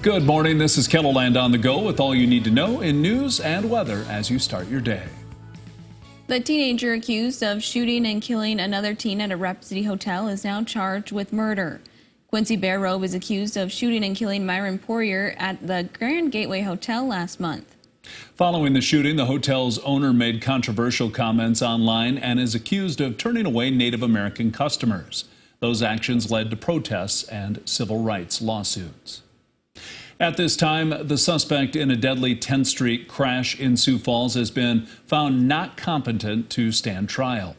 Good morning. This is KELOLAND on the go with all you need to know in news and weather as you start your day. The teenager accused of shooting and killing another teen at a Rapid City hotel is now charged with murder. Quincy Barrow is accused of shooting and killing Myron Poirier at the Grand Gateway Hotel last month. Following the shooting, the hotel's owner made controversial comments online and is accused of turning away Native American customers. Those actions led to protests and civil rights lawsuits. At this time, the suspect in a deadly 10th Street crash in Sioux Falls has been found not competent to stand trial.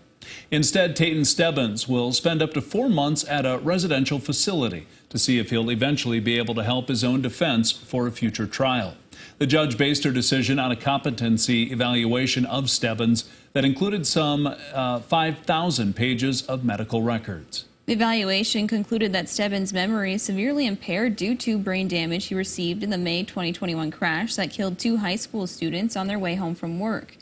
Instead, Tayton Stebbins will spend up to 4 months at a residential facility to see if he'll eventually be able to help his own defense for a future trial. The judge based her decision on a competency evaluation of Stebbins that included some 5,000 pages of medical records. The evaluation concluded that Stebbins' memory is severely impaired due to brain damage he received in the May 2021 crash that killed 2 high school students on their way home from work.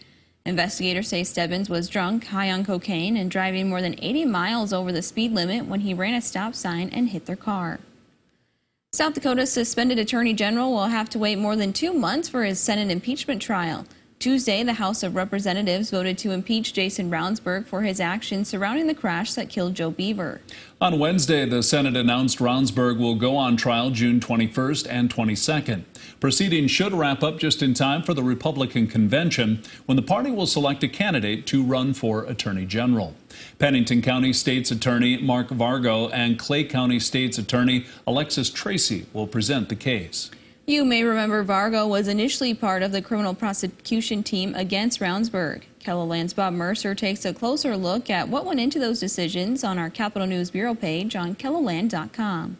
Investigators say Stebbins was drunk, high on cocaine, and driving more than 80 miles over the speed limit when he ran a stop sign and hit their car. South Dakota's suspended Attorney General will have to wait more than 2 months for his Senate impeachment trial. Tuesday, the House of Representatives voted to impeach Jason Brownsburg for his actions surrounding the crash that killed Joe Beaver. On Wednesday, the Senate announced Brownsburg will go on trial June 21st and 22nd. Proceedings should wrap up just in time for the Republican convention, when the party will select a candidate to run for Attorney General. Pennington County State's Attorney Mark Vargo and Clay County State's Attorney Alexis Tracy will present the case. You may remember Vargo was initially part of the criminal prosecution team against Brownsburg. KELOLAND's Bob Mercer takes a closer look at what went into those decisions on our Capitol News Bureau page on KELOLAND.com.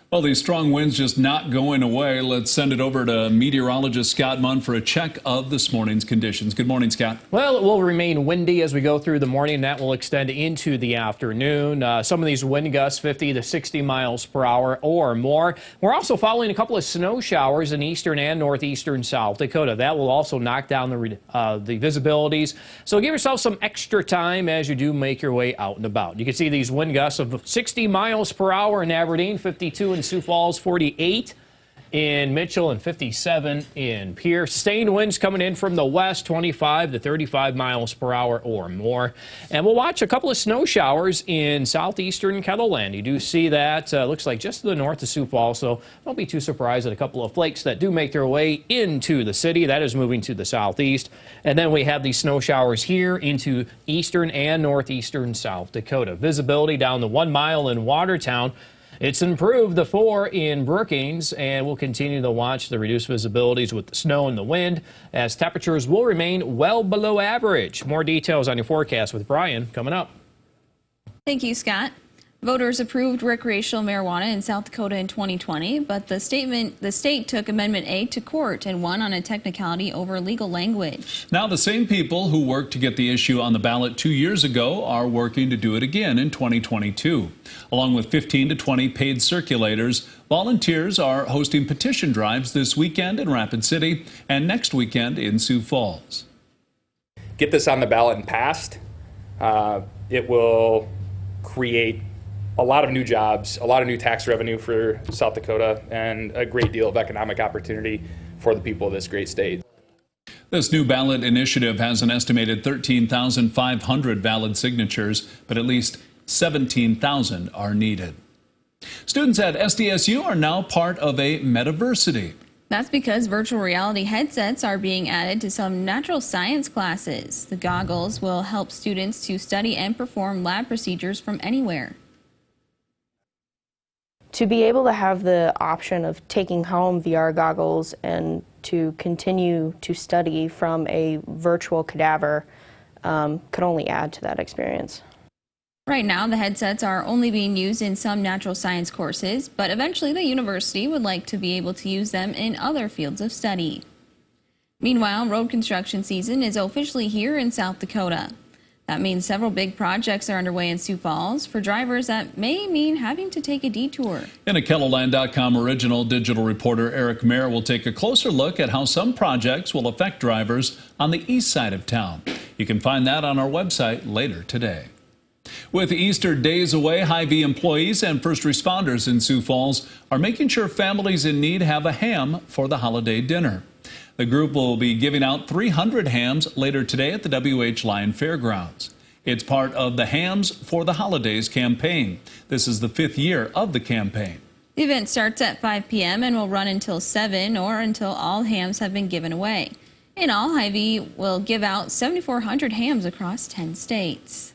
Well, these strong winds just not going away. Let's send it over to meteorologist Scott Munn for a check of this morning's conditions. Good morning, Scott. Well, it will remain windy as we go through the morning, and that will extend into the afternoon. Some of these wind gusts 50 to 60 miles per hour or more. We're also following a couple of snow showers in eastern and northeastern South Dakota. That will also knock down the visibilities. So give yourself some extra time as you do make your way out and about. You can see these wind gusts of 60 miles per hour in Aberdeen, 52 in Sioux Falls, 48 in Mitchell, and 57 in Pierce. Sustained winds coming in from the west, 25 to 35 miles per hour or more. And we'll watch a couple of snow showers in southeastern KELOLAND. You do see that, looks like just to the north of Sioux Falls, so don't be too surprised at a couple of flakes that do make their way into the city. That is moving to the southeast. And then we have these snow showers here into eastern and northeastern South Dakota. Visibility down to 1 mile in Watertown. It's improved the 4 in Brookings, and we'll continue to watch the reduced visibilities with the snow and the wind as temperatures will remain well below average. More details on your forecast with Brian coming up. Thank you, Scott. Voters approved recreational marijuana in South Dakota in 2020, but the state took Amendment A to court and won on a technicality over legal language. Now the same people who worked to get the issue on the ballot 2 years ago are working to do it again in 2022. Along with 15 to 20 paid circulators, volunteers are hosting petition drives this weekend in Rapid City and next weekend in Sioux Falls. Get this on the ballot and passed. It will create a lot of new jobs, a lot of new tax revenue for South Dakota, and a great deal of economic opportunity for the people of this great state. This new ballot initiative has an estimated 13,500 valid signatures, but at least 17,000 are needed. Students at SDSU are now part of a metaversity. That's because virtual reality headsets are being added to some natural science classes. The goggles will help students to study and perform lab procedures from anywhere. To be able to have the option of taking home VR goggles and to continue to study from a virtual cadaver could only add to that experience. Right now, the headsets are only being used in some natural science courses, but eventually the university would like to be able to use them in other fields of study. Meanwhile, road construction season is officially here in South Dakota. That means several big projects are underway in Sioux Falls. For drivers, that may mean having to take a detour. In a KELOLAND.com original, digital reporter Eric Mayer will take a closer look at how some projects will affect drivers on the east side of town. You can find that on our website later today. With Easter days away, Hy-Vee employees and first responders in Sioux Falls are making sure families in need have a ham for the holiday dinner. The group will be giving out 300 hams later today at the W.H. Lyon Fairgrounds. It's part of the Hams for the Holidays campaign. This is the 5th year of the campaign. The event starts at 5 p.m. and will run until 7 or until all hams have been given away. In all, Hy-Vee will give out 7,400 hams across 10 states.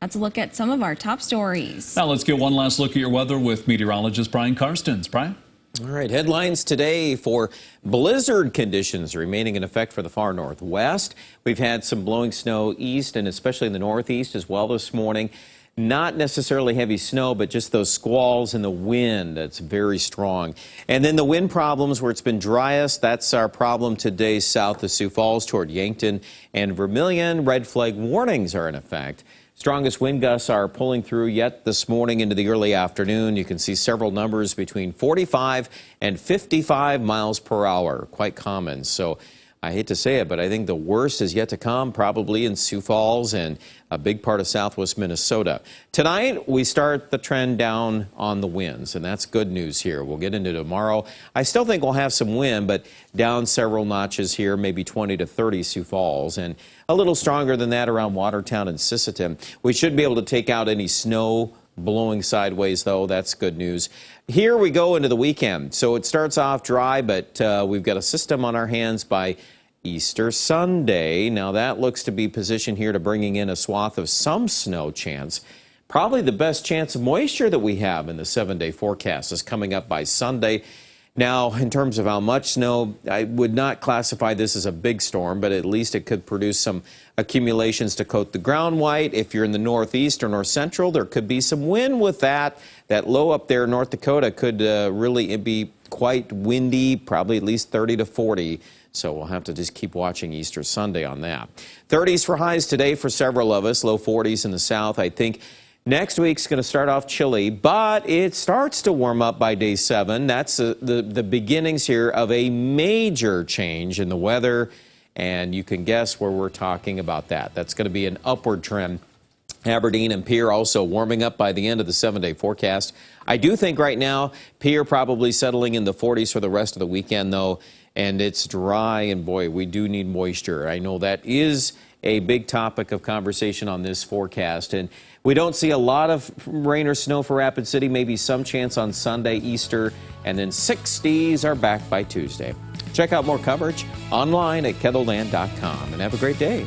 Let's look at some of our top stories. Now let's get one last look at your weather with meteorologist Brian Karstens. Brian? All right, headlines today for blizzard conditions remaining in effect for the far northwest. We've had some blowing snow east and especially in the northeast as well this morning. Not necessarily heavy snow, but just those squalls and the wind that's very strong. And then the wind problems where it's been driest, that's our problem today south of Sioux Falls toward Yankton and Vermilion. Red flag warnings are in effect. Strongest wind gusts are pulling through yet this morning into the early afternoon. You can see several numbers between 45 and 55 miles per hour, quite common. So I hate to say it, but I think the worst is yet to come, probably in Sioux Falls and a big part of southwest Minnesota. Tonight, we start the trend down on the winds, and that's good news here. We'll get into tomorrow. I still think we'll have some wind, but down several notches here, maybe 20 to 30 Sioux Falls, and a little stronger than that around Watertown and Sisseton. We should be able to take out any snow blowing sideways, though. That's good news. Here we go into the weekend. So it starts off dry, but we've got a system on our hands by Easter Sunday. Now that looks to be positioned here to bringing in a swath of some snow chance. Probably the best chance of moisture that we have in the 7-day forecast is coming up by Sunday. Now, in terms of how much snow, I would not classify this as a big storm, but at least it could produce some accumulations to coat the ground white. If you're in the northeast or north central, there could be some wind with that. That low up there in North Dakota could really be quite windy, probably at least 30 to 40. So we'll have to just keep watching Easter Sunday on that. 30s for highs today for several of us, low 40s in the south. I think next week's going to start off chilly, but it starts to warm up by day 7. That's the beginnings here of a major change in the weather, and you can guess where we're talking about that. That's going to be an upward trend. Aberdeen and Pierre also warming up by the end of the 7-day forecast. I do think right now Pierre probably settling in the 40s for the rest of the weekend, though, and it's dry, and boy, we do need moisture. I know that is a big topic of conversation on this forecast, and we don't see a lot of rain or snow for Rapid City, maybe some chance on Sunday, Easter, and then 60s are back by Tuesday. Check out more coverage online at KELOLAND.com, and have a great day.